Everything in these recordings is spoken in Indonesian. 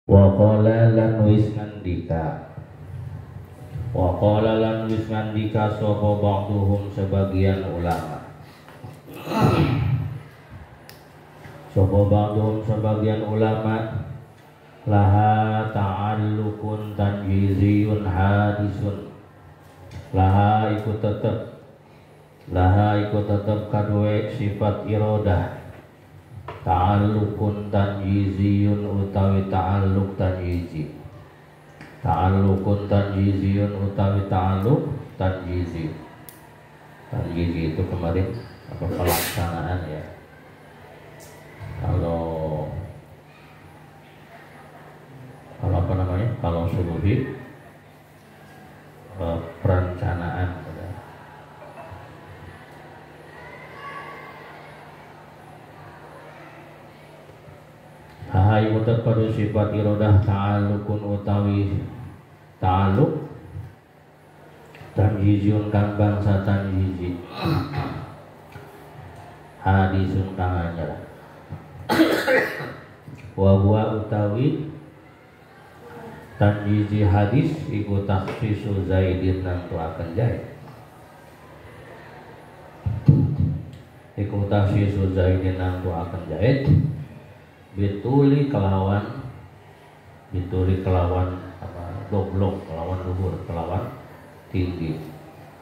Wa qala lan wis ngandika sapa ba'duhum sebagian ulama laha ta'allukun tanjiziyun hadisun laha iku tetep kadue sifat iradah ta'allukun tanjiziyun utawi ta'alluk tanjizi tanjizi itu kemarin apa pelaksanaan ya. Kalau apa namanya, kalau suluhi perencanaan. Hai mutaqaddu sifat iradah ta'alluqun utawi ta'alluq tanjizun kang bangsa tanjizi hadisun kang anyar wa huwa utawi tanjizi hadis iku takhsisu zaidin nang tuaken zaid bituli kelawan apa doblong kelawan luhur kelawan tinggi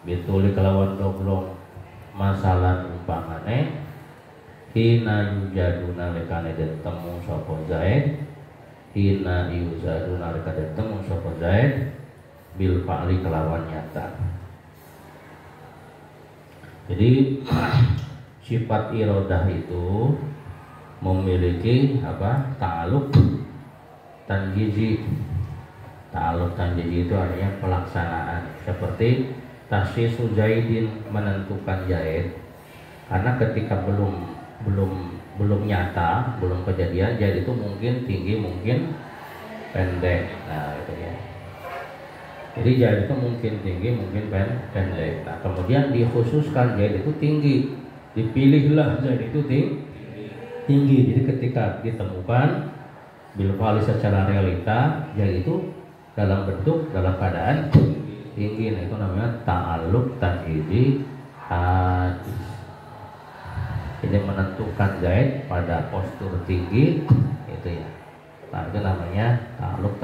bituli kelawan doblong masalah umpamane hina yujadu nalikane den temu sapa zaid bil fa'li kelawan nyata. Jadi sifat iradah itu memiliki apa? Ta'alluq tanjizi. Ta'alluq tanjizi itu artinya pelaksanaan. Seperti tasyisu Zaidin, menentukan Zaid. Karena ketika belum nyata, belum kejadian, Zaid itu mungkin tinggi, mungkin pendek. Nah, itu ya. Jadi Zaid itu mungkin tinggi, mungkin pendek. Nah, kemudian dikhususkan Zaid itu tinggi. Dipilihlah Zaid itu tinggi. Jadi ketika ditemukan bilfali secara realita yaitu dalam keadaan tinggi, nah itu namanya ta'alluq tanjizi hadis. Jadi menentukan Zaid pada postur tinggi itu ya. Nah itu namanya ta'alluq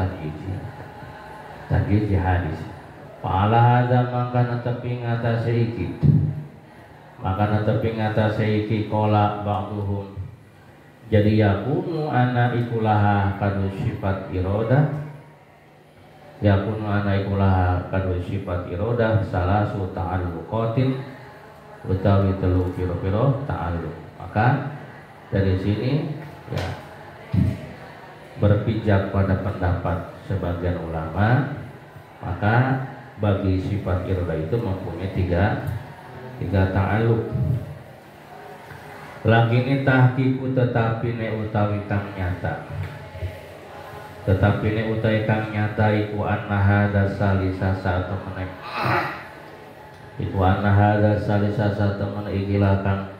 tanjizi hadis. Fa'ala hadza mangkana tepi ngatasi iki kola ba'duhum. Jadi yakunu ana ikulaha kadu sifat irodah salasu ta'alluqatin utawi telu piro-piro ta'alluq. Maka dari sini ya berpijak pada pendapat sebagian ulama, maka bagi sifat irodah itu mempunyai tiga ta'alluq. Lakini tahqiqu tetapi ne utawi kang nyata iku anna hadza salisa satemene ikilah kang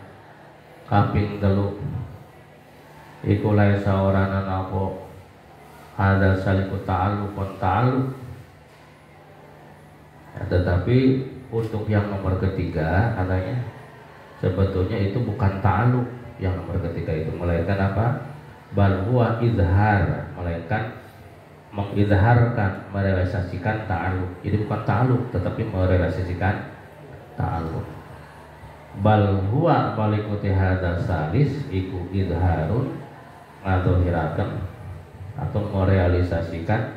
kaping 3 iku laisa orana napa hadza saliku ta'alluq ya, tetapi untuk yang nomor ketiga katanya sebetulnya itu bukan ta'alluq yang nomor ketiga itu, melainkan apa? Bal huwa izhar, melainkan mengizharkan, merealisasikan ta'alluq. Jadi bukan ta'alluq tetapi merealisasikan ta'alluq. Bal huwa balikuti hadza salis iku izharun ngadhhiraken atau merealisasikan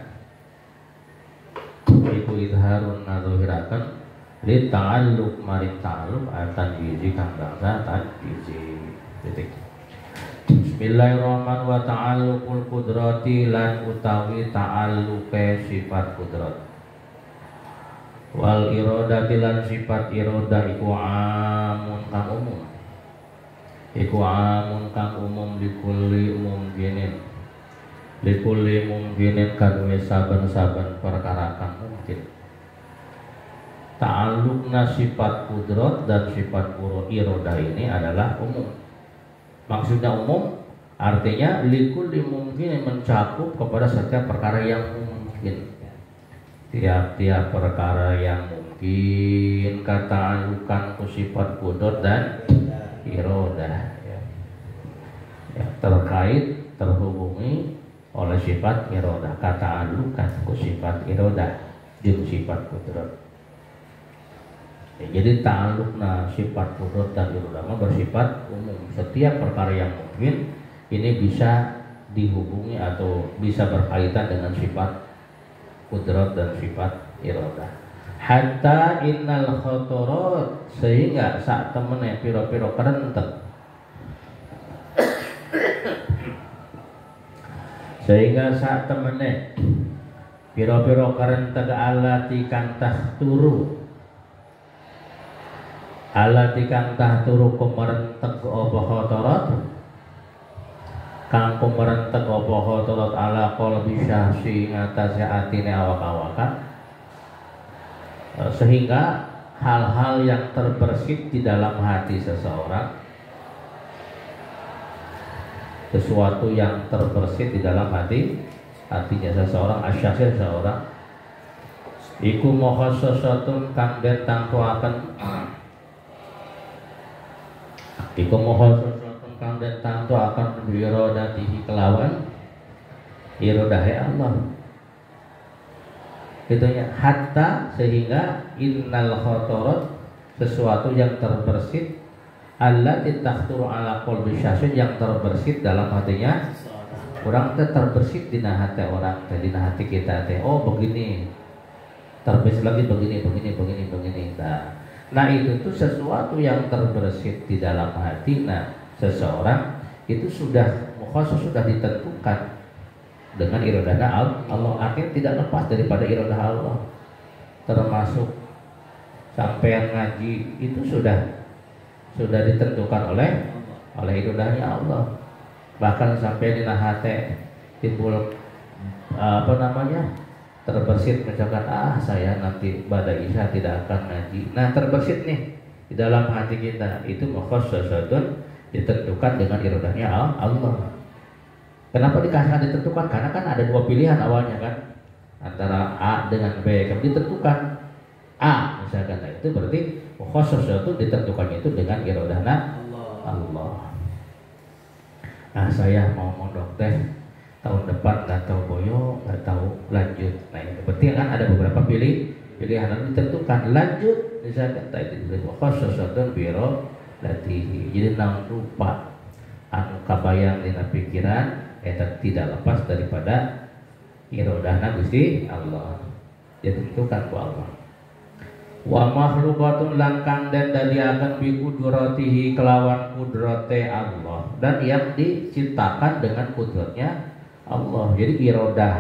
iku izharun ngadhhiraken li ta'alluq maring ta'alluq tanjizi kang bangsa tanjizi. Titik. Bismillahirrahmanirrahim. Wa ta'alluqul qudrati lan utawi ta'alluqe sifat qudrat. Wal iradati lan sifat iradah iku amun kang umum likulli mungkinin kadue saben-saben perkara kang mungkin. Ta'alluqna sifat qudrat dan sifat iradah ini adalah umum. Maksudnya umum Artinya likulli mungkin mencakup kepada setiap perkara yang mungkin. Tiap-tiap perkara yang mungkin kata'allukan ku sifat qudrat dan iradah ya, terkait terhubungi oleh sifat iradah, kata'allukan ku sifat iradah jeung sifat qudrat. Jadi ta'alluqna sifat qudrat dan iradah bersifat umum. Setiap perkara yang mungkin ini bisa dihubungi atau bisa berkaitan dengan sifat qudrat dan sifat iradah. Hatta innal khotorot, sehingga saat temene piro-piro kerentek, sehingga saat temene piro-piro kerentek alati kang tahturu, alati kang tahturu kumerentek apa khotorot, kang kumerentek apa khotorot ala qalbi syahsi ngatasé atine awak-awakan, sehingga hal-hal yang terbersit di dalam hati seseorang, sesuatu yang terbersit di dalam hatinya seseorang, asyasir seseorang, iku mukhassasatun kang den tangtuaken, iku mukhassasatun kang den tangtuaken biiradatihi kelawan iradahe Allah. Itunya hatta, sehingga innal khotorot, sesuatu yang terbersit, allati takhturu ala qalbi syahsin, yang terbersit dalam hatinya orang teh, terbersit di hati orang teh, di hati kita teh, oh begini, terbersit lagi begini. Nah itu tuh sesuatu yang terbersit di dalam hati. Nah seseorang itu sudah mukhassas, sudah ditentukan dengan iradah Allah, akhirnya tidak lepas daripada iradah Allah. Termasuk sampean ngaji itu sudah ditentukan oleh iradahnya Allah. Bahkan sampai di hati timbul terbersit, misalkan saya nanti pada isya tidak akan ngaji. Nah terbersit nih di dalam hati kita, itu mukhassasatun, ditentukan dengan iradahnya Allah. Kenapa dikasih ditentukan? Karena kan ada dua pilihan awalnya kan, antara A dengan B. Kemudian ditentukan A misalkan, nah, itu berarti khusus itu ditentukannya itu dengan iradahna Allah. Nah saya mau mondok teh tahun depan, nggak tahu boyo, nggak tahu lanjut. Nah itu berarti kan ada beberapa pilihan yang ditentukan, lanjut misalkan itu khusus itu biiradatihi. Jadi nang rupa anu kabayang dina pikiran tidak lepas daripada iradahna Gusti Allah, ditentukan ku Allah. Wa makhlukatun lan kang den dadiaken bi qudratihi kelawan kudrate Allah, dan yang diciptakan dengan kudratnya Allah. Jadi iradah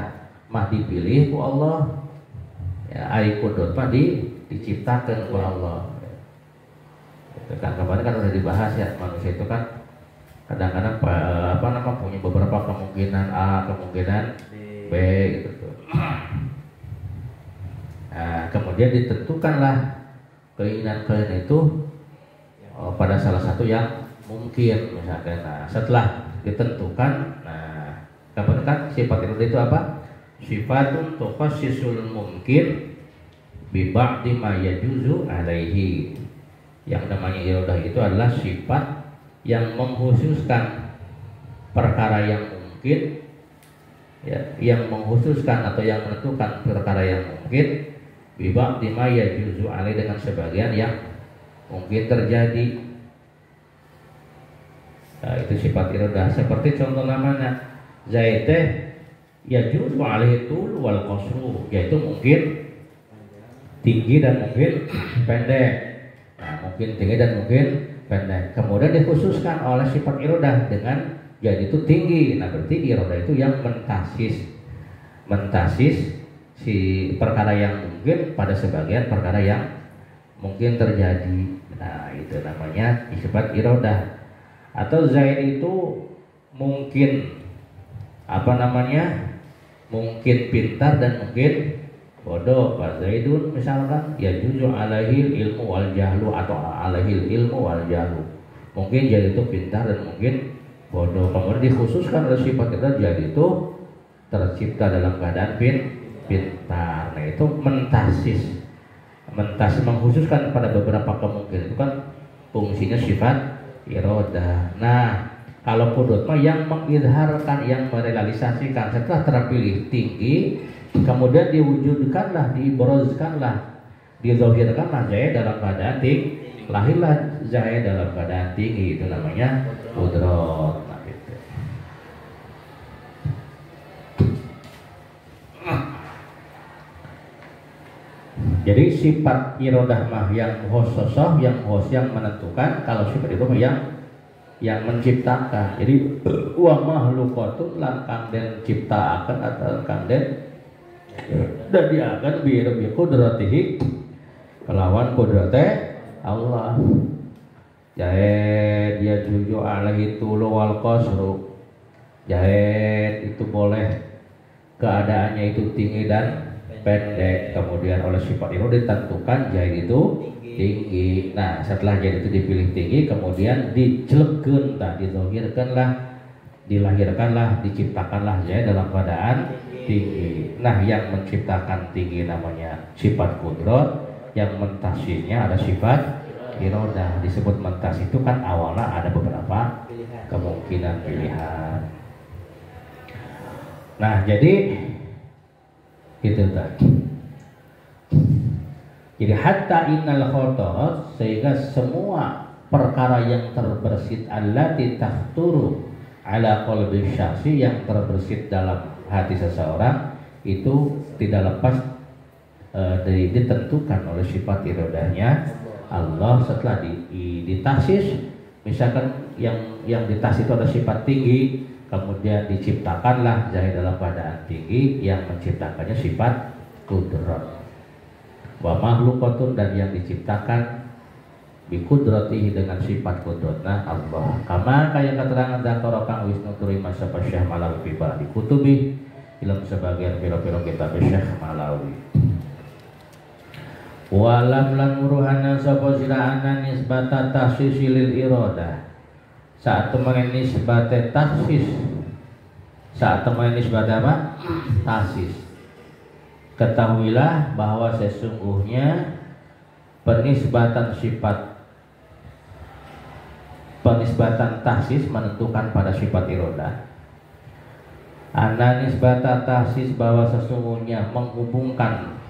mah dipilih ku Allah, ya ai kudrat mah diciptakan ku Allah. Itu kan kemarin kan udah dibahas ya, manusia itu kan kadang-kadang punya beberapa kemungkinan A, kemungkinan B gitu tuh. Nah, kemudian ditentukanlah keinginan itu pada salah satu yang mungkin misalkan. Nah, setelah ditentukan, nah kemudian kan sifat itu apa? Sifatun tukhassisul mungkin bi ba'di ma yajuzu alaihi. Yang namanya iradah itu adalah sifat yang mengkhususkan perkara yang mungkin, ya, yang mengkhususkan atau yang menentukan perkara yang mungkin, bibak dima ya juzu alih, dengan sebagian yang mungkin terjadi. Nah, itu sifat iradah. Seperti contoh namanya zaiteh ya juzu alih tul wal qasru, yaitu mungkin tinggi dan mungkin pendek. Nah, mungkin tinggi dan mungkin pendek. Kemudian dikhususkan oleh sifat iradah dengan jadi itu tinggi. Nah berarti iradah itu yang mentasis si perkara yang mungkin pada sebagian perkara yang mungkin terjadi. Nah itu namanya sifat iradah. Atau zaid itu mungkin mungkin pintar dan mungkin bodoh. Pak Zaidun misalkan ya juzu alaihil ilmu wal jahlu, atau alaihil ilmu wal jahlu. Mungkin jadi itu pintar dan mungkin bodoh. Kemudian dikhususkan oleh sifat irada itu tercipta dalam keadaan pintar. Nah itu mentasis mengkhususkan pada beberapa kemungkinan itu kan fungsinya sifat irodah. Nah kalau kudrat mah yang mengidharkan, yang merealisasikan setelah terpilih tinggi, kemudian diwujudkanlah, diibrozkanlah, dizahirkanlah Zahid dalam keadaan tinggi, lahirlah Zahid dalam keadaan tinggi, itu namanya kudrat. Nah, gitu. Jadi sifat irodah mah yang khososoh, yang menentukan. Kalau sifat itu yang menciptakan. Jadi wa makhlukatun lan kang den ciptaaken atau kang den dadiaken bi qudratihi kelawan kudrate Allah. Jahid dia juju alaihi tulu wal qasru. Jahid itu boleh keadaannya itu tinggi dan pendek. Kemudian oleh sifat itu ditentukan jahid itu tinggi. Nah setelah jahid itu dipilih tinggi, kemudian dicelekkeun, dilahirkanlah, diciptakanlah jahid dalam keadaan tinggi. Nah yang menciptakan tinggi namanya sifat kudrat, yang mentasisnya ada sifat irodah. Disebut mentas itu kan awalnya ada beberapa kemungkinan pilihan. Nah jadi itu tadi. Jadi hatta innal khotot, sehingga semua perkara yang terbersit allati tahturu ala qalbi syakhsi, yang terbersit dalam hati seseorang itu tidak lepas ditentukan oleh sifat irodahnya Allah. Setelah ditasis, misalkan yang ditasis itu ada sifat tinggi, kemudian diciptakanlah Zahid dalam keadaan tinggi, yang menciptakannya sifat kudrat. Wa makhlukatun, dan yang diciptakan bi kudratihi dengan sifat kudratna Allah. Kama kaya keterangan zakara kang Wisnu turi masapa Syekh Malawi fi ba'di kutubi ilmu sebagian pira-pira kitab Syekh Malawi. Walam lan muruhana sapa sira ana nisbata tahsis lil iradah. Saat temen nisbate tahsis. Saat temen nisbate apa? Tahsis. Ketahuilah bahwa sesungguhnya penisbatan tahsis menentukan pada sifat irodah. Ana nisbata tahsis, bahwa sesungguhnya menghubungkan,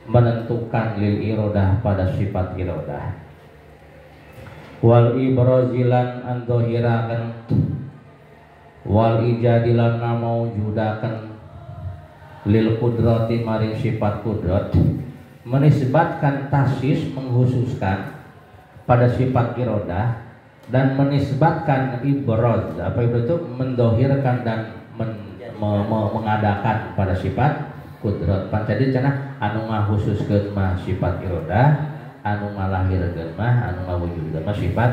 menentukan lil irodah pada sifat irodah. Wal ibrazilan andohirakan, wal ijadilan namaujudakan lil kudrati maring sifat kudrat, menisbatkan tahsis, menghususkan pada sifat irodah, dan menisbatkan ibraz, apa itu mendohirkan dan mengadakan pada sifat kudrat. Pancadi cenah anu ngahususkeun mah sifat irodah, anu ngalahirkeun mah, anu ngawujudkeun mah sifat.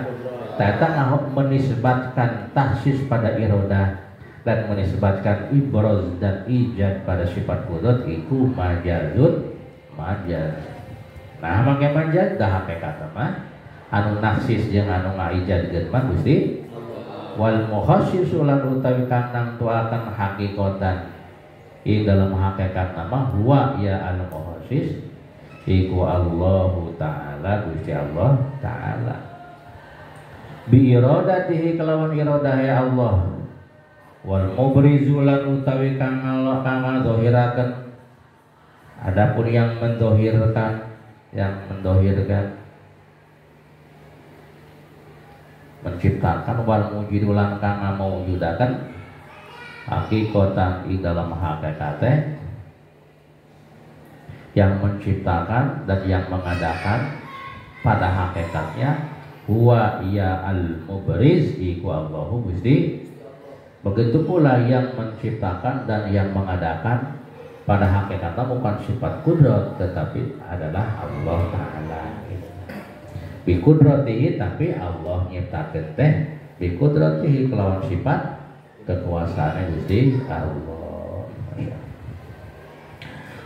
Tata menisbatkan tahsis pada irodah dan menisbatkan ibraz dan ijad pada sifat kudrat, itu majazun, majaz. Nah make majaz dah hakikat mah anu naksis jeung anu ngaijadkeun mah Gusti. Wal mukhassisu lan utawi kang nangtuaken hakikatan ing dalam hakikat nama huwa ya al mukhassis iku Allahu taala, Gusti Allah taala. Bi iradatihi kelawan iradah ya Allah. Wal mubrizulan utawi kang Allah kang zahiraken, adapun yang mendohirkan, menciptakan, wal mujidulan kang mawujudaken hakikatan di dalam hakikatnya, yang menciptakan dan yang mengadakan pada hakikatnya huwa ya al mubriz iku Allahu Gusti. Begitu pula yang menciptakan dan yang mengadakan pada hakikatnya bukan sifat kudrat, tetapi adalah Allah Ta'ala. Bi kudratihi, tapi Allah nyiptakeun teh bi kudratihi kelawan sifat kekuasaannya Gusti Allah.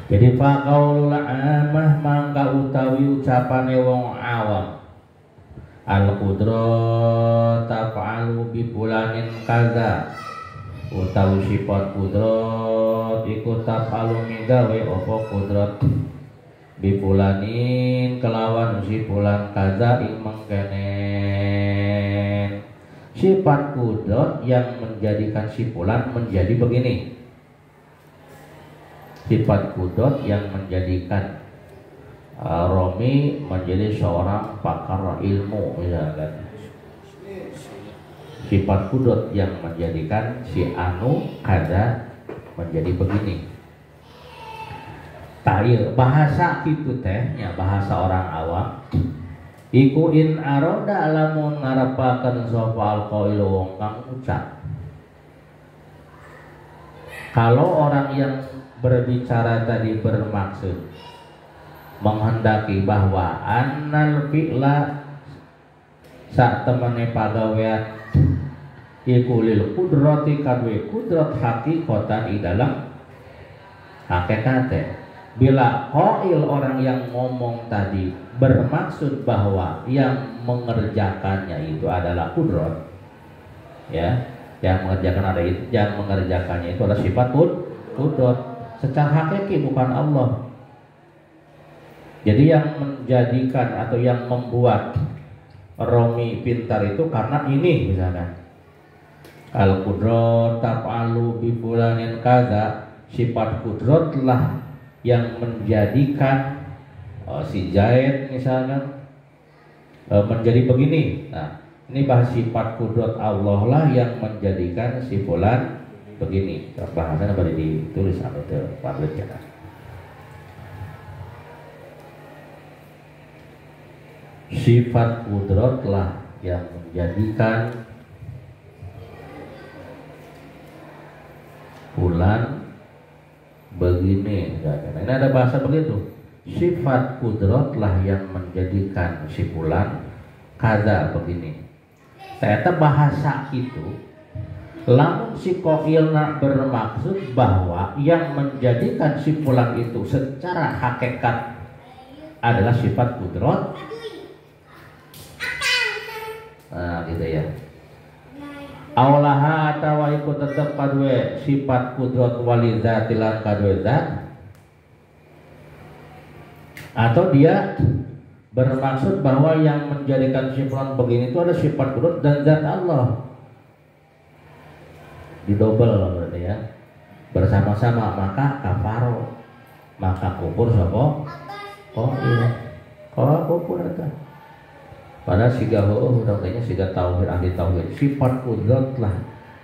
Jadi faqaulul amah mangka utawi ucapane wong awam, Al-qudrat taf'alu bi fulanin kaza, utawi sifat kudrat iku taf'alu migawe apa kudrat bi fulanin kelawan si fulan kaza ing mengkenen. Sifat kudrat yang menjadikan si fulan menjadi begini. Sifat kudrat yang menjadikan Romi menjadi seorang pakar ilmu misalkan. Sifat kudrat yang menjadikan si anu kada menjadi begini. Tahir bahasa itu tehnya bahasa orang awam. Iku in aroda lamun ngarepaken sapa alqailu wong kang ucap. Kalau orang yang berbicara tadi bermaksud menghendaki bahwa annal fi'la sak temene pagawean iku lil kudrati kadwe kudrat hakikatan di dalam hakikate. Bila qail orang yang ngomong tadi bermaksud bahwa yang mengerjakannya itu adalah kudrat, ya, yang mengerjakannya itu adalah sifat kudrat secara hakiki bukan Allah. Jadi yang menjadikan atau yang membuat Romi pintar itu karena ini misalkan al-qudrat taf'alu bi fulanin kaza, sifat kudrat lah yang menjadikan si Zaid misalkan menjadi begini. Nah, ini bahas sifat kudrat Allah lah yang menjadikan si fulan begini. Bahasanya boleh ditulis sama itu pamflet kita. Sifat kudrat lah yang menjadikan fulan begini. Nah, ini ada bahasa begitu. Sifat kudrat lah yang menjadikan si fulan kada begini. Ternyata bahasa itu lamun si qailna bermaksud bahwa yang menjadikan si fulan itu secara hakikat adalah sifat kudrat. Nah, gitu ya. Aulaha atawa iku tetep kadue sifat kudrat walizatilan kadue zat, atau dia bermaksud bahwa yang menjadikan sifat begini itu ada sifat kudrat dan zat Allah. Didobel berarti ya. Bersama-sama maka kafaro, maka kufur sapa? Oh iya. Kalau kufur itu. Padahal siga udah kayaknya siga tauhid ahli tauhid. Sifat kudrat lah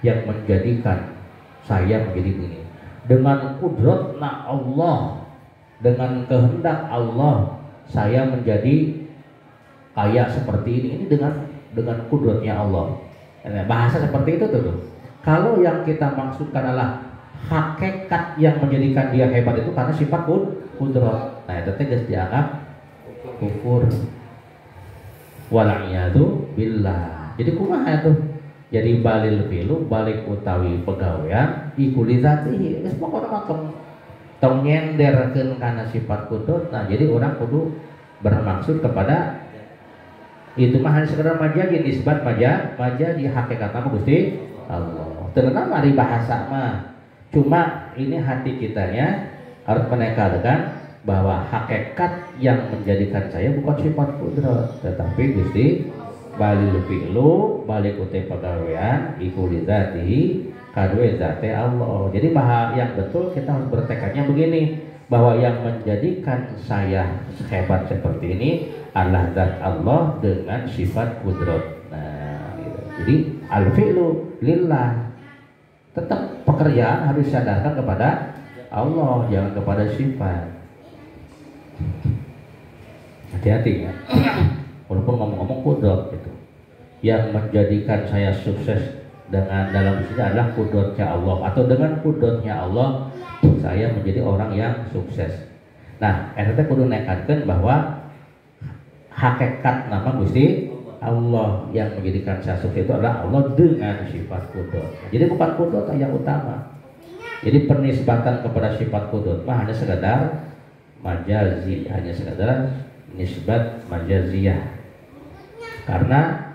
yang menjadikan saya menjadi begini. Dengan kudratna Allah, dengan kehendak Allah, saya menjadi kayak seperti ini. Ini dengan kudratnya Allah. Bahasa seperti itu tuh. Kalau yang kita maksudkan adalah hakikat yang menjadikan dia hebat itu karena sifat kudrat. Nah, itu tegas dianggap kufur. Wala'iyadu billah. Jadi kumaha itu? Jadi balil filu balik utawi pegawean iku li zatihi. Geus pokona mah tong nyenderkeun kana sifat kudrat. Nah, jadi orang kudu bermaksud kepada itu mah hanya sekedar majazi nisbat majazi hakikatna Gusti Allah. Terkenal mari bahasa mah. Cuma ini hati kitanya harus menekankan bahwa hakikat yang menjadikan saya bukan sifat kudrat, tetapi Gusti balil fi'lu balik utai pegawaian iku li dzatihi kadwe zate Allah. Jadi bahwa yang betul kita harus bertekadnya begini, bahwa yang menjadikan saya hebat seperti ini adalah zat Allah dengan sifat kudrat. Nah, gitu. Jadi al fi'lu lillah, tetap pekerjaan harus sadarkan kepada Allah, jangan kepada sifat. Hati-hati ya. Walaupun ngomong-ngomong kudrat gitu. Yang menjadikan saya sukses dengan dalam isinya adalah kudratnya Allah, atau dengan kudratnya Allah saya menjadi orang yang sukses. Nah, eta kudu nekatkeun bahwa hakikat nama Gusti Allah yang menjadikan saya sukses itu adalah Allah dengan sifat kudrat. Jadi bukan kudrat yang utama. Jadi penisbatan kepada sifat kudrat mah hanya sekadar majazi, hanya sekadar nisbat majaziyah. Karena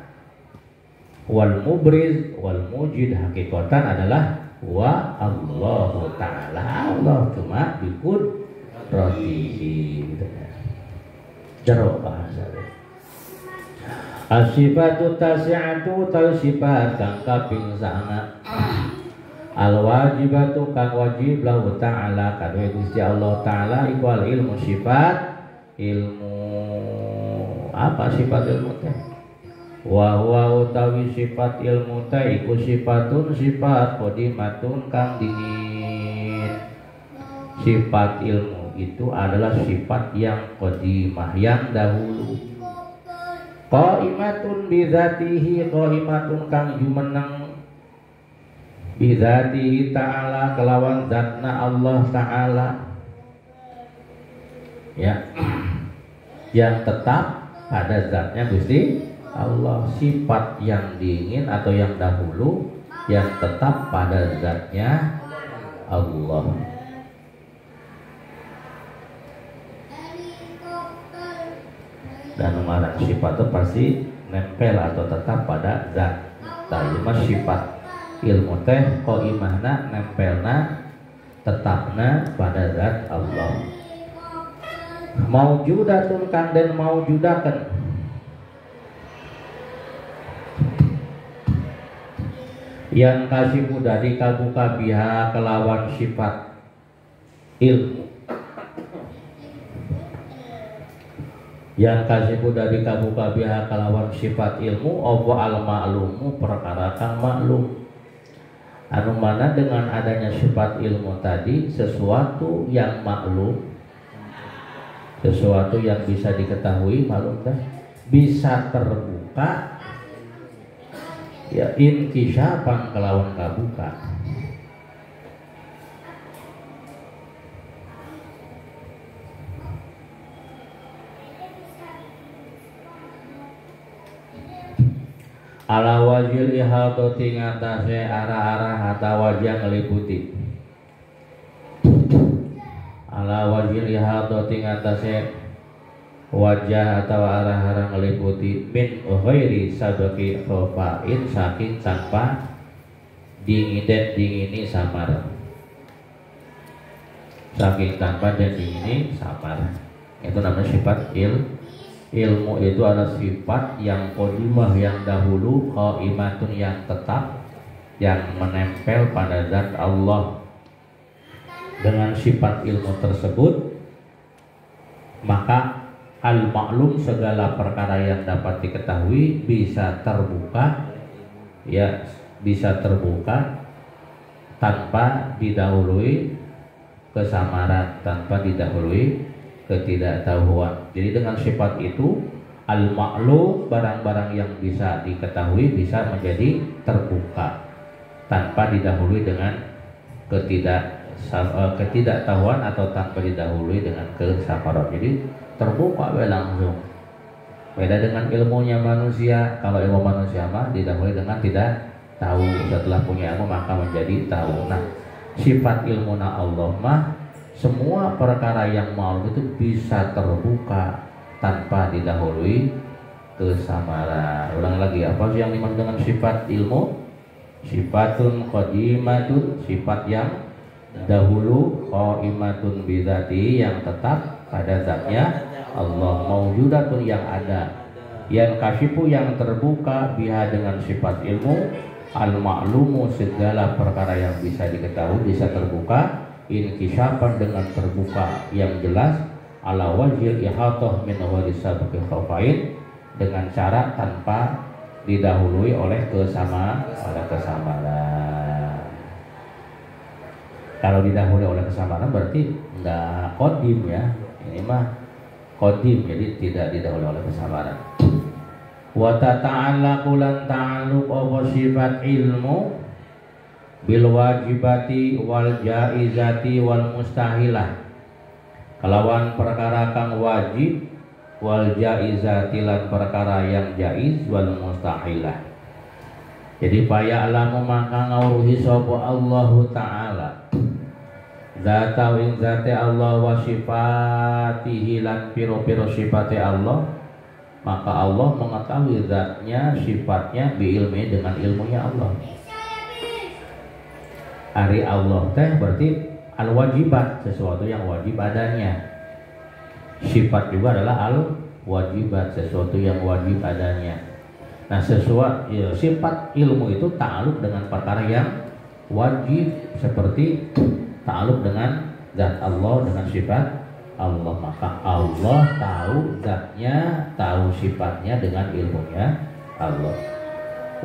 wal mubriz wal mujid hakikatan adalah wa Allahu ta'ala, Allah cuma bikun rotihi gitu ya. Jero bahasa as-sifatu tasi'atu tal sifat kang kaping sana al-wajibatu kang wajib lahu ta'ala kadue Gusti Allah ta'ala iku al ilmu sifat ilmu apa sifat ilmu teh wa huwa utawi sifat ilmu teh iku sifatun sifat qadimatun kang dingin. Sifat ilmu itu adalah sifat yang qadimah yang dahulu. Qaimatun bidzatihi qaimatun kang jumeneng bidzatihi ta'ala kelawan zatna Allah ta'ala ya yang tetap pada zatnya Gusti Allah. Sifat yang dingin atau yang dahulu yang tetap pada zatnya Allah. Dan mengarang sifat itu pasti nempel atau tetap pada zat. Tapi sifat ilmu teh qaimahna nempelna tetapna pada zat Allah. Maujudatun kang den maujudaken yang kasih dari kabuka biha kelawan sifat ilmu yang kasih dari kabuka biha kelawan sifat ilmu opo al ma'lumu perkara kang maklum anu mana dengan adanya sifat ilmu tadi sesuatu yang maklum, sesuatu yang bisa diketahui maklum dah bisa terbuka ya inkisyapan kelawan kabuka. Ala wajil ihadoti ngatasé arah-arah atau wajah ngeliputi. Ala wajil ihadoti ngatasé wajah atau arah-arah ngeliputi min ghairi sabaqi khofain saking tanpa dingini samar. Saking tanpa dan dingini samar. Itu namanya sifat ilmu itu adalah sifat yang qadimah yang dahulu, qaimatun yang tetap yang menempel pada zat Allah. Dengan sifat ilmu tersebut maka al-maklum segala perkara yang dapat diketahui bisa terbuka ya bisa terbuka tanpa didahului kesamaran, tanpa didahului ketidaktahuan. Jadi dengan sifat itu al-ma'lum barang-barang yang bisa diketahui bisa menjadi terbuka tanpa didahului dengan ketidaktahuan atau tanpa didahului dengan kesamaran. Jadi terbuka langsung. Beda dengan ilmunya manusia. Kalau ilmu manusia mah didahului dengan tidak tahu, setelah punya ilmu maka menjadi tahu. Nah, sifat ilmuna Allah mah semua perkara yang maklum itu bisa terbuka tanpa didahului kesamaran. Ulang lagi, apa sih yang dimaksud dengan sifat ilmu? Sifatun qadimatun, sifat yang dahulu, qaimatun bidzati yang tetap pada zatnya Allah, maujudatun yang ada, yang kasyifu yang terbuka biha dengan sifat ilmu, al-ma'lumu segala perkara yang bisa diketahui bisa terbuka, inkisyapan dengan terbuka yang jelas, ala wajil ihatah min warisabqi khafain dengan cara tanpa didahului oleh kesamaran. Kalau didahului oleh kesamaran berarti enggak qadim ya. Ini mah qadim, jadi tidak didahului oleh kesamaran. Wa tata'allaqu lan ta'alluq wa sifat ilmu bil wajibati wal jaizati wal mustahilah. Kalawan perkara kang wajib wal jaizati lan perkara yang jaiz wal mustahilah. Jadi paya alamu maka ngauruhi sapa Allah taala zata wing zate Allah wa sifatihi lan piro-piro sifate Allah maka Allah mengetahui zatnya, sifatnya biilmi dengan ilmunya Allah. Ari Allah teh berarti al-wajibat, sesuatu yang wajib adanya. Sifat juga adalah al-wajibat, sesuatu yang wajib adanya. Nah, sesuatu ya, sifat ilmu itu ta'aluk dengan perkara yang wajib, seperti ta'aluk dengan zat Allah, dengan sifat Allah. Maka Allah tahu zatnya, tahu sifatnya dengan ilmunya Allah.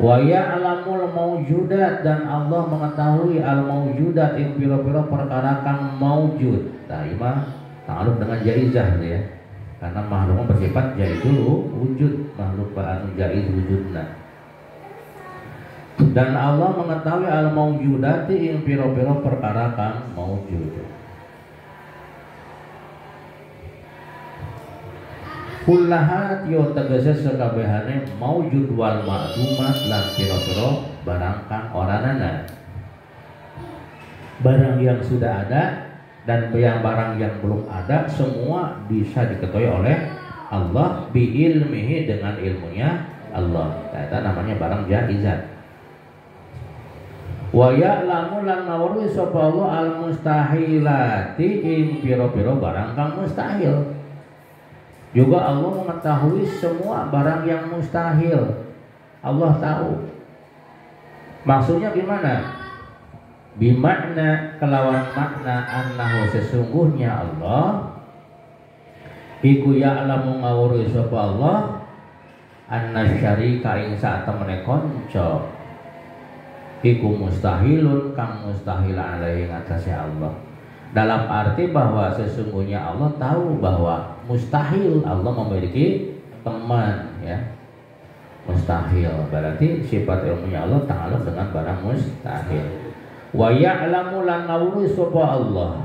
Wa ya'lamul mawjudat, dan Allah mengetahui al-mawjudat ing pira-pira perkara kang maujud. Nah, ima ta'aluk dengan jaizah ya. Karena makhluk bersifat jaizul wujud, makhluk anu jaiz wujudna. Dan Allah mengetahui al-mawjudati ing pira-pira perkara kang maujud. Kullaha yo tegese sakabehane maujud wal ma'dumat lan pira-pira barang kang oranana. Barang yang sudah ada dan yang barang yang belum ada semua bisa diketahui oleh Allah biilmihi, dengan ilmunya Allah. Itu namanya barang jaizat. Wa ya'lamu lan ngawruhi sapa Allah al mustahilati ing pira-pira barang kang mustahil. Juga Allah mengetahui semua barang yang mustahil. Allah tahu. Maksudnya gimana? Bimakna, kelawan makna annahu sesungguhnya Allah iku ya'lamu ngawruhi sapa Allah anna syarika ing sak temene kanca iku mustahilun kang mustahil alaihi ngatasé Allah. Dalam arti bahwa sesungguhnya Allah tahu bahwa mustahil Allah memiliki teman, ya. Mustahil berarti sifat ilmunya Allah ta'aluk dengan barang mustahil. Wa ya'lamu lan ngawruhi sapa Allah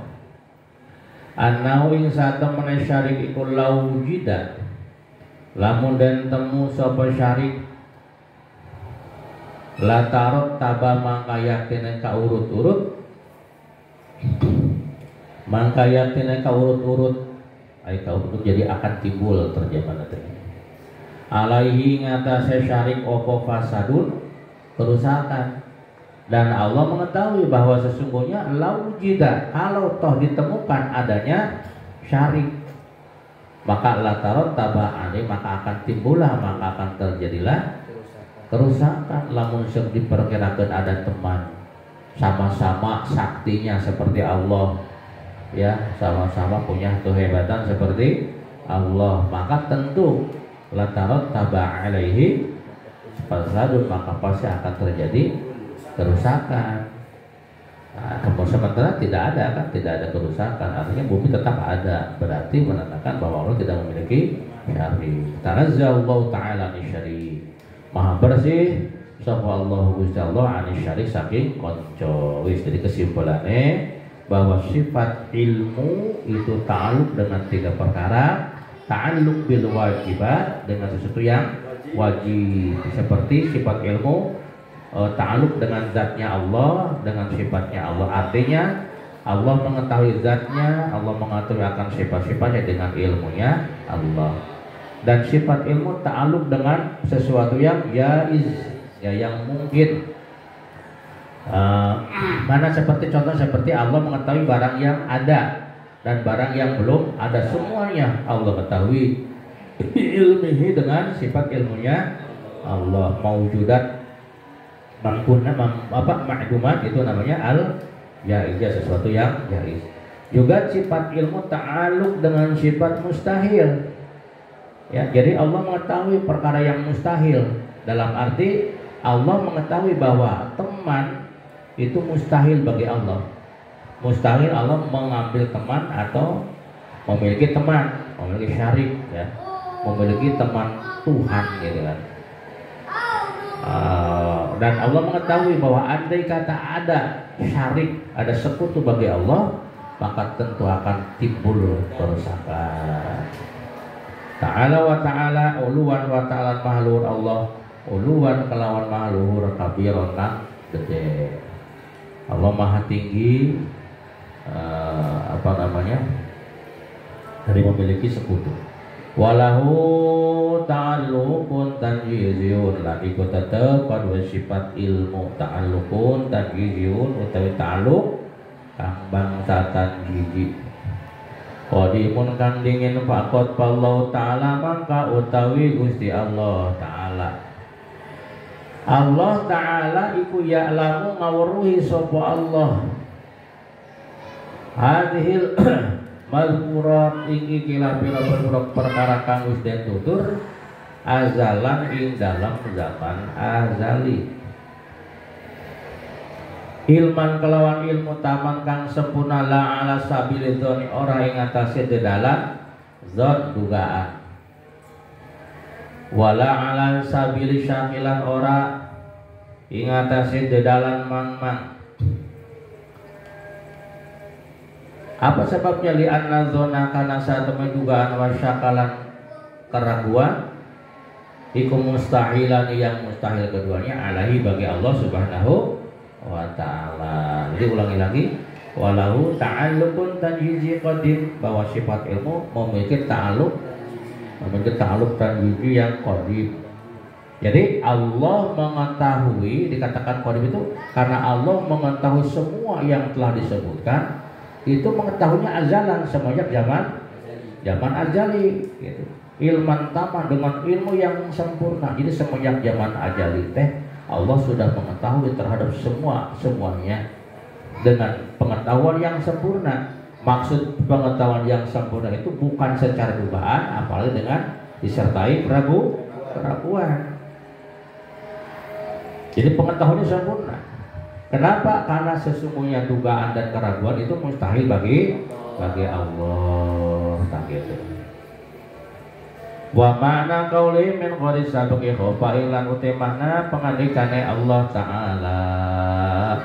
annahu ing satemene syarik iku laujida, lamun den temu sapa syarik la tarot taba mangkayatine ka urut-urut, mangkayatine ka urut-urut ai ka urut jadi akan timbul terjemahan tadi. Alaihi ngatasé syarik opo fasadun, kerusakan. Dan Allah mengetahui bahwa sesungguhnya laujida, kalau toh ditemukan adanya syarik, maka latarot taba'ani, maka akan timbullah, maka akan terjadilah kerusakan. Lamun sing diperkirakan ada teman sama-sama saktinya seperti Allah, ya, sama-sama punya kehebatan seperti Allah, maka tentu latarot taba'alaihi fasadun, maka pasti akan terjadi kerusakan. Nah, sementara tidak ada kan, tidak ada kerusakan, artinya bumi tetap ada, berarti menandakan bahwa Allah tidak memiliki syari. Tanazzallahu ta'ala ani syari, maha bersih sapa Allah Gusti Allah ani syari saking konco. Wis, jadi kesimpulannya bahwa sifat ilmu itu ta'aluk dengan tiga perkara. Ta'aluk bil wajibat, dengan sesuatu yang wajib, seperti sifat ilmu ta'aluk dengan zatnya Allah, dengan sifatnya Allah. Artinya Allah mengetahui zatnya, Allah mengetahui akan sifat-sifatnya dengan ilmunya Allah. Dan sifat ilmu ta'aluk dengan sesuatu yang jaiz, ya, yang mungkin. Mana seperti contoh seperti Allah mengetahui barang yang ada dan barang yang belum ada, semuanya Allah ketahui ilmihi dengan sifat ilmunya Allah. Maujudat ma'dumat itu namanya al-jaiz, sesuatu yang jaiz. Juga sifat ilmu ta'aluk dengan sifat mustahil. Ya, jadi Allah mengetahui perkara yang mustahil, dalam arti Allah mengetahui bahwa teman itu mustahil bagi Allah. Mustahil Allah mengambil teman atau memiliki teman, memiliki syarik, ya, memiliki teman Tuhan, gitu kan. Dan Allah mengetahui bahwa andai kata ada syarik, ada sekutu bagi Allah, maka tentu akan timbul kerusakan. Ta'ala wa ta'ala uluwan wa ta'ala mahlur Allah, uluwan kelawan mahlur kabiron kang gede. Allah maha tinggi, dari memiliki sekutu. Walahu ta'alluqun tanjiziyun, lan iku tetep kadua sifat ilmu ta'alluqun tanjiziyun utawi ta'alluq kang bangsa tanjiji. Qadimun kang dingin faqat Allah ta'ala mangka utawi Gusti Allah ta'ala. Allah ta'ala iku ya'lamu ngawruhi sapa Allah hadhil mazkurat iki kila-kila perkara kang wis den tutur azalan ing dalam zaman azali. Ilman kelawan ilmu taman kang sempurna la ala sabili dzoni ora ing atase dedalan zat dugaan, wala ala sabili syakilan ora ing atase dedalan mang-mang. Apa sebabnya? Li anna dzona kana satemene dugaan wa syakalan keraguan iku mustahilan yang mustahil keduanya alaihi bagi Allah Subhanahu wa ta'ala. Jadi ulangi lagi, walahu ta'alluqun tanjizi qadim, bahwa sifat ilmu memiliki ta'alluq tanjizi yang qadim. Jadi Allah mengetahui, dikatakan qadim itu karena Allah mengetahui semua yang telah disebutkan, itu mengetahuinya azalan semenjak zaman azali gitu. Ilman taman dengan ilmu yang sempurna. Jadi semenjak zaman azali teh Allah sudah mengetahui terhadap semuanya dengan pengetahuan yang sempurna. Maksud pengetahuan yang sempurna itu bukan secara dugaan, apalagi dengan disertai keraguan. Jadi pengetahuannya sempurna. Kenapa? Karena sesungguhnya dugaan dan keraguan itu mustahil bagi Allah. Tak gitu. Wa ma'na qauli min ghairi sabqi khafailan utamana pangandikane Allah taala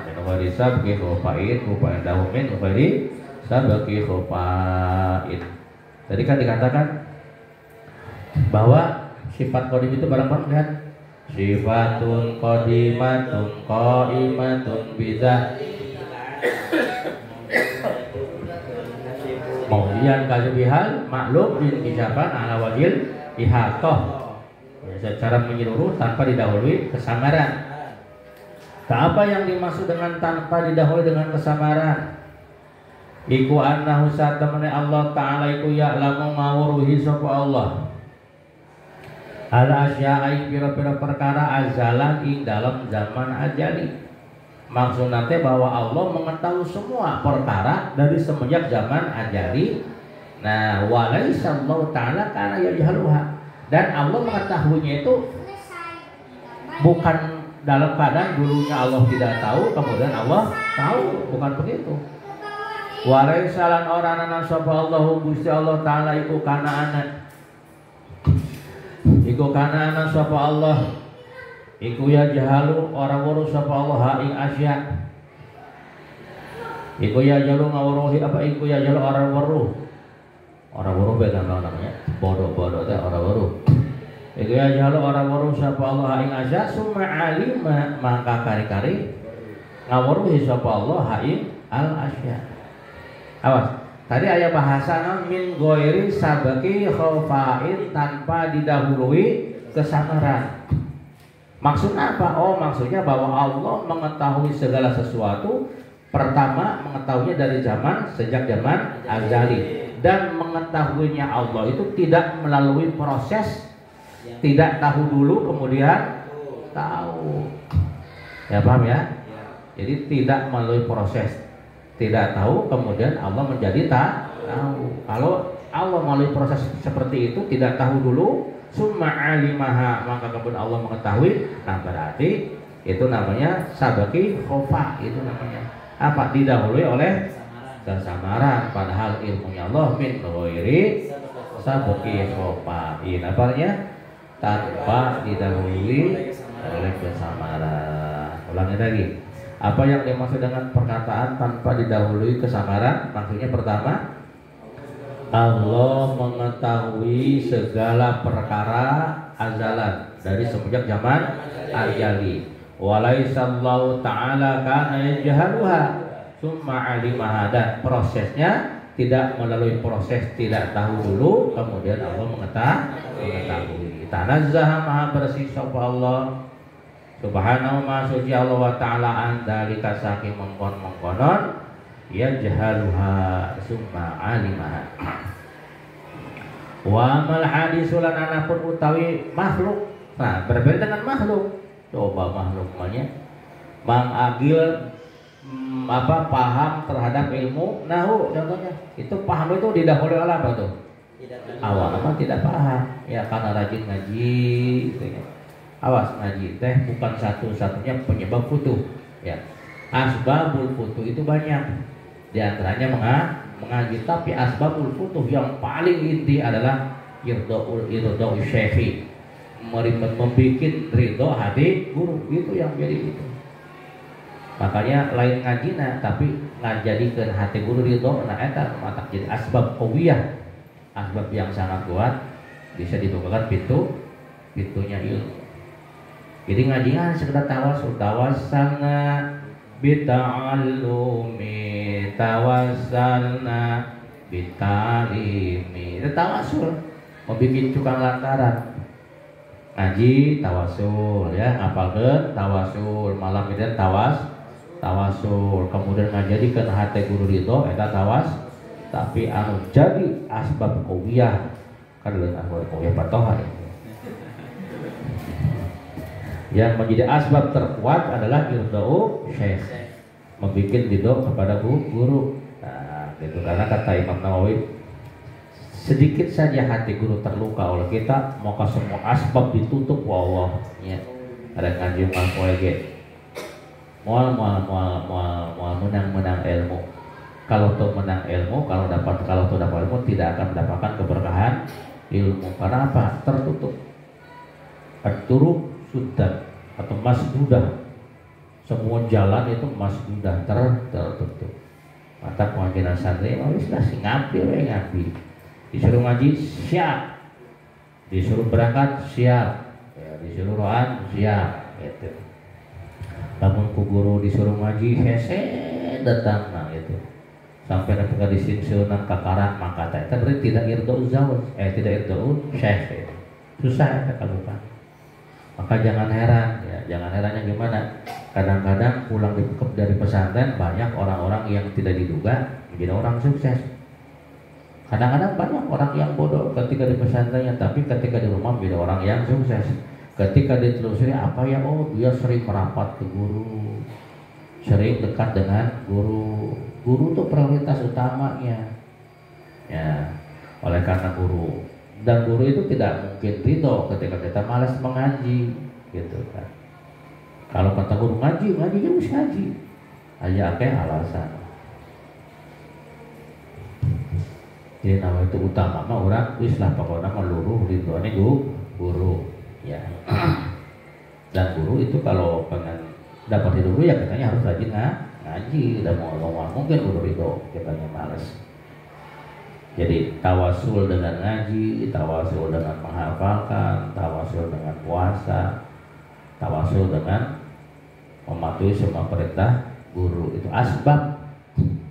min ghairi sabqi khafain rupa dahu min ghairi sabqi khafain. Tadi kan dikatakan bahwa sifat qadim itu barang-barang kan sifatun qadimatun qaimatun bidzat kemudian kasbihal maklum bin kisaban ala wajil ihatoh ya, secara menyeluruh tanpa didahului kesamaran. Apa yang dimaksud dengan tanpa didahului dengan kesamaran? Iku annahu satamane Allah ta'ala iku ya'lamu ngawruhi sapa Allah ala asya'i pira-pira perkara azalan ing dalam zaman ajali. Maksud nanti bahwa Allah mengetahui semua perkara dari semenjak zaman ajali. Nah, walaisa Allah ta'ala kana yajhaluha, dan Allah mengetahuinya itu bukan dalam keadaan dulunya Allah tidak tahu kemudian Allah tahu, bukan begitu. Walaisa lan ora ana sapa Allahu Gusti Allah ta'ala iku kana ana sapa Allah iku ya jahalu orang weruh sapa Allah ha ing asya. Iku ya jalu ngawruhi apa iku ya jalu orang weruh. Orang weruh beda namanya. Bodoh-bodoh teh orang weruh. Iku ya jalu orang weruh sapa Allah ha ing asya summa alima maka kari-kari ngawruhi sapa Allah ha ing al asya. Awas. Tadi ayat bahasana min ghairi sabaqi khafain tanpa didahului kesamaran. Maksudnya apa? Oh, maksudnya bahwa Allah mengetahui segala sesuatu. Pertama mengetahuinya dari sejak zaman azali, dan mengetahuinya Allah itu tidak melalui proses tidak tahu dulu kemudian tahu. Ya paham ya? Jadi tidak melalui proses tidak tahu kemudian Allah menjadi tahu. Kalau Allah melalui proses seperti itu tidak tahu dulu summa alimaha maka kemudian Allah mengetahui, nah berarti itu namanya sabaki khofa, itu namanya apa? Didahului oleh kesamaran, padahal ilmunya Allah min ghairi sabaki khofa. Ini namanya tanpa didahului oleh kesamaran. Ulangi lagi. Apa yang dimaksud dengan perkataan tanpa didahului kesamaran? Maksudnya pertama, Allah mengetahui segala perkara azalan dari semenjak zaman ajali. Walaisallahu ta'ala kana yajhaluha summa alimaha, dan prosesnya tidak melalui proses tidak tahu dulu, kemudian Allah mengetahui. Tanazzaha maha bersih sapa Allah subhanahu ma suci Allah wa ta'ala andalika saking mengkon-mengkonon ya jahaluha summa alimaha. Wa mal hadisulan anapun utawi makhluk. Nah, berbeda dengan makhluk. Coba makhluk namanya mangagil paham terhadap ilmu nahu contohnya. Itu paham itu didahului oleh apa tuh? Awal apa tidak paham. Ya karena rajin ngaji gitu ya. Awas ngaji teh bukan satu-satunya penyebab futuh ya. Asbabul futuh itu banyak. Di antaranya mengaji, tapi asbabul futuh yang paling inti adalah irda'u syekhi. Membikin ridho hati guru itu yang jadi itu. Makanya lain ngajina tapi ngajadikeun hati guru ridho nah eta mata jadi asbab qawiyah, asbab yang sangat kuat bisa dibukakan pintunya ilmu. Jadi ngajian sekedar tawassalna bita'allumi tawassalna bitalimi. Itu tawasul, mau bikin tukang lantaran. Ngaji tawasul ya, ngapalkeun tawasul, malam itu tawasul, kemudian ngajadikeun hati guru ridho eta tapi anu jadi asbab qawiyah kadeuleun asbab qawiyah patoha ya. Yang menjadi asbab terkuat adalah irda'u syekh, membikin ridho kepada guru. Nah, itu karena kata Imam Nawawi, sedikit saja hati guru terluka oleh kita, maka semua asbab ditutup Allah. Ya. Ada ngaji poege. Mual menang ilmu. Kalau tuh menang ilmu, kalau dapat ilmu tidak akan mendapatkan keberkahan ilmu. Karena apa? Tertutup. Tertutup sudah atau masdudah, semua jalan itu masdudah tertutup. Mata pengajian santri wis lah sing ngapi, disuruh ngaji siap, disuruh berangkat siap, ya, disuruh roan siap, gitu. Namun ku guru disuruh ngaji hese datang nah gitu. Sampai nanti disingsiunan kakaran maka teh berarti tidak irda'u zawj, tidak irda'u syekh. Gitu. Susah ya bukan. Maka jangan heran ya, jangan herannya gimana? Kadang-kadang pulang dari pesantren banyak orang-orang yang tidak diduga menjadi orang sukses. Kadang-kadang banyak orang yang bodoh ketika di pesantrennya, tapi ketika di rumah menjadi orang yang sukses. Ketika ditelusuri apa ya, oh dia sering merapat ke guru, sering dekat dengan guru. Guru itu prioritas utamanya. Ya, oleh karena guru. Dan guru itu tidak mungkin ridho ketika kita malas mengaji, gitu kan. Kalau kata guru ngaji harus ngaji. Aja alasan. Jadi nama itu utama mah orang wis lah pokoknya meluruh ridhonya guru, ya. Dan guru itu kalau pengen dapat ridho ya katanya harus rajin ngaji. Dan mau mungkin guru ridho katanya malas. Jadi tawasul dengan ngaji, tawasul dengan menghafalkan, tawasul dengan puasa, tawasul dengan mematuhi semua perintah guru. Itu asbab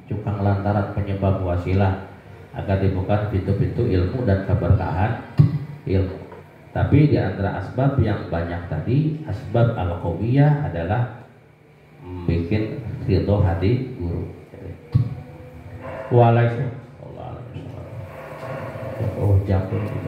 cukang lantaran penyebab wasilah agar dibuka pintu-pintu ilmu dan keberkahan ilmu. Tapi di antara asbab yang banyak tadi, asbab al-qawiyah adalah membuat ridho hati guru. Waalaikumsalam. Oh jatuh gitu.